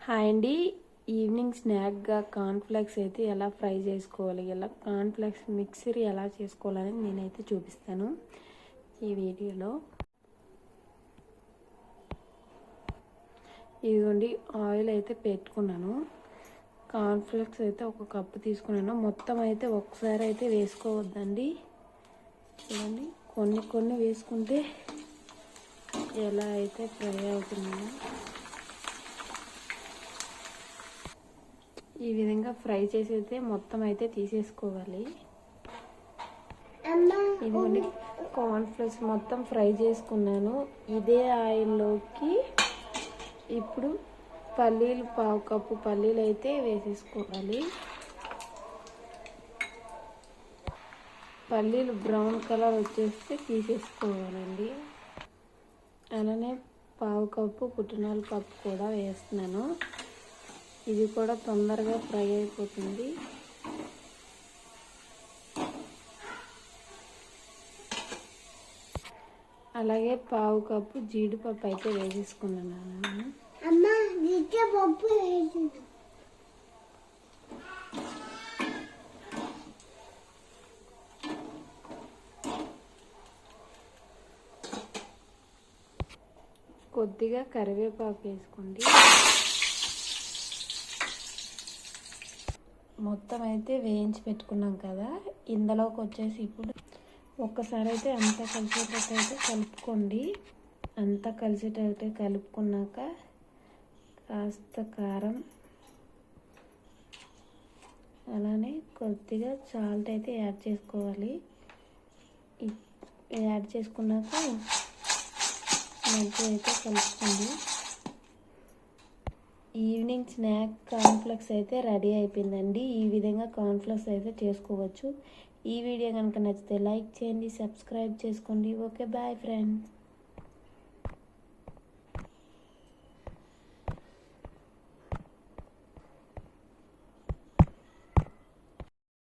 Hi అండి. Evening స్నాక్గా cornflakes అయితే ఎలా ఫ్రై చేసుకోవాలి, ఎలా కార్న్ఫ్లెక్స్ మిక్సర్ ఎలా చేసుకోవాలని నేనైతే చూపిస్తాను ఈ వీడియోలో. ఇదిగోండి ఆయిల్ అయితే పెట్టుకున్నాను. కార్న్ఫ్లెక్స్ అయితే ఒక కప్పు తీసుకున్నాను. మొత్తం అయితే ఒకసారి అయితే వేసుకోవద్దండి. చూడండి, కొన్ని కొన్ని వేసుకుంటే ఎలా అయితే ఫ్రై అవుతుందో ఈ విధంగా ఫ్రై చేసి అయితే మొత్తం అయితే తీసేసుకోవాలి. ఇదిగోండి కార్న్ఫ్లెక్స్ మొత్తం ఫ్రై చేసుకున్నాను. ఇదే ఆయిల్లోకి ఇప్పుడు పల్లీలు, పావు కప్పు పల్లీలు అయితే వేసేసుకోవాలి. పల్లీలు బ్రౌన్ కలర్ వచ్చేస్తే తీసేసుకోవాలండి. అలానే పావు కప్పు పుట్నాల పప్పు కూడా వేస్తున్నాను. ఇది కూడా తొందరగా ఫ్రై అయిపోతుంది. అలాగే పావు కప్పు జీడిపప్పు అయితే వేసేసుకున్నాను. కొద్దిగా కరివేపాకు వేసుకోండి. మొత్తం అయితే వేయించి పెట్టుకున్నాం కదా, ఇందులోకి వచ్చేసి ఇప్పుడు ఒక్కసారి అయితే అంతా కలిసేటట్టు అయితే కలుపుకోండి. అంతా కలిసేటట్టు కలుపుకున్నాక కాస్త కారం, అలానే కొద్దిగా సాల్ట్ అయితే యాడ్ చేసుకోవాలి. యాడ్ చేసుకున్నాక మంచిగా అయితే కలుపుకోండి. ఈవినింగ్ స్నాక్ కార్న్ఫ్లెక్స్ అయితే రెడీ అయిపోయిందండి. ఈ విధంగా కార్న్ఫ్లెక్స్ అయితే చేసుకోవచ్చు. ఈ వీడియో కనుక నచ్చితే లైక్ చేయండి, సబ్స్క్రైబ్ చేసుకోండి. Okay, bye friends.